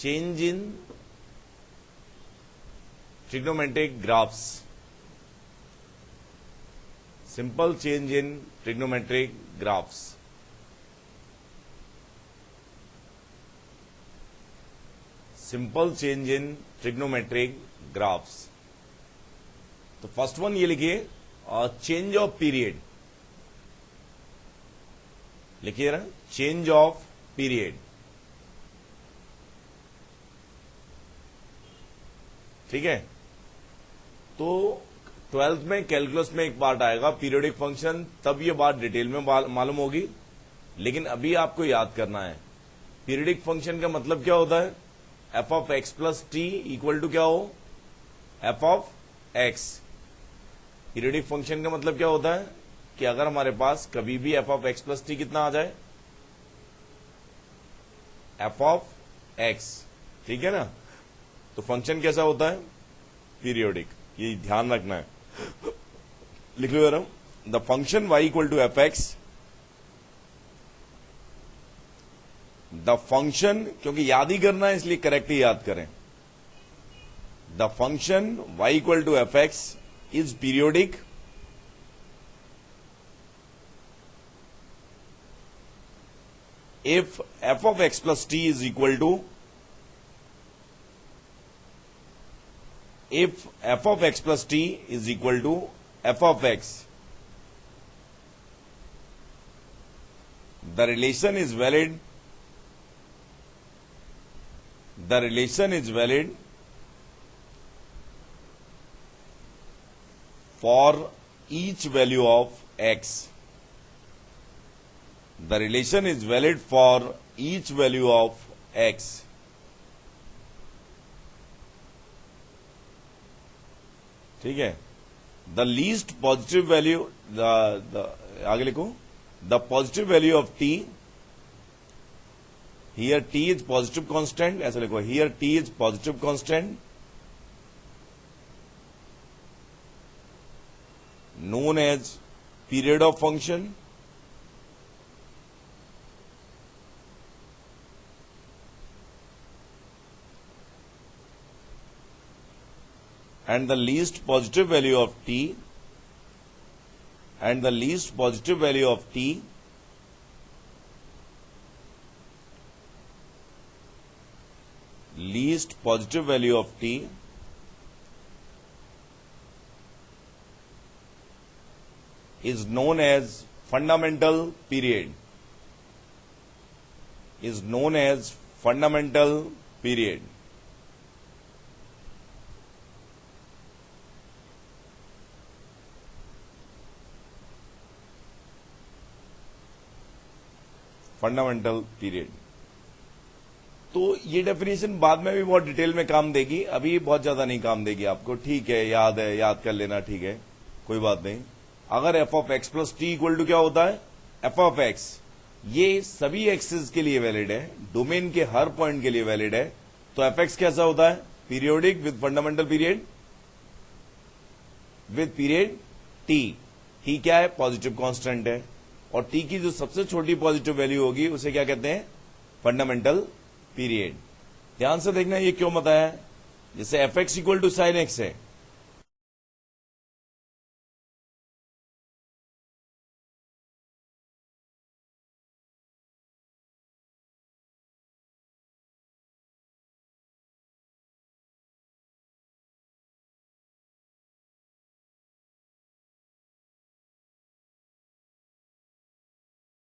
change in trigonometric graphs. Simple change in trigonometric graphs. Simple change in trigonometric graphs. तो first one ये लिखिए, change of period लिखिए ना, change of period. ठीक है. तो 12th में कैलकुलस में एक पार्ट आएगा पीरियोडिक फंक्शन, तब ये बात डिटेल में मालूम होगी. लेकिन अभी आपको याद करना है पीरियोडिक फंक्शन का मतलब क्या होता है. F of x plus t equal to क्या हो, f of x. Periodic function का मतलब क्या होता है कि अगर हमारे पास कभी भी F of x plus T कितना आ जाए, एफ ऑफ एक्स. ठीक है ना. तो फंक्शन कैसा होता है, पीरियोडिक. ये ध्यान रखना है. लिख लो जरा, the function y equal to f x. The function, क्योंकि याद ही करना है इसलिए करेक्ट ही याद करें. The function y equal to f x is periodic if f of x plus t is equal to, if f of x plus t is equal to f of x. The relation is valid. The relation is valid for each value of x. The relation is valid for each value of x. ठीक है. The least positive value, the आगे लिखो, the positive value of t. Here t is positive constant. ऐसा लिखो, here t is positive constant, known as period of function. And the least positive value of t, and the least positive value of t least positive value of t is known as fundamental period. Is known as fundamental period. Fundamental period. तो ये definition बाद में भी बहुत detail में काम देगी, अभी बहुत ज्यादा नहीं काम देगी आपको. ठीक है, याद कर लेना. ठीक है, कोई बात नहीं. अगर f of x plus t equal to क्या होता है, एफ ऑफ एक्स, ये सभी एक्सेस के लिए वैलिड है, डोमेन के हर पॉइंट के लिए वैलिड है. तो एफ एक्स कैसा होता है, periodic with fundamental period, with period T. T क्या है, पॉजिटिव कांस्टेंट है, और टी की जो सबसे छोटी पॉजिटिव वैल्यू होगी उसे क्या कहते हैं, फंडामेंटल पीरियड. ध्यान से देखना ये क्यों बताया है. जैसे f x equal to sine x है,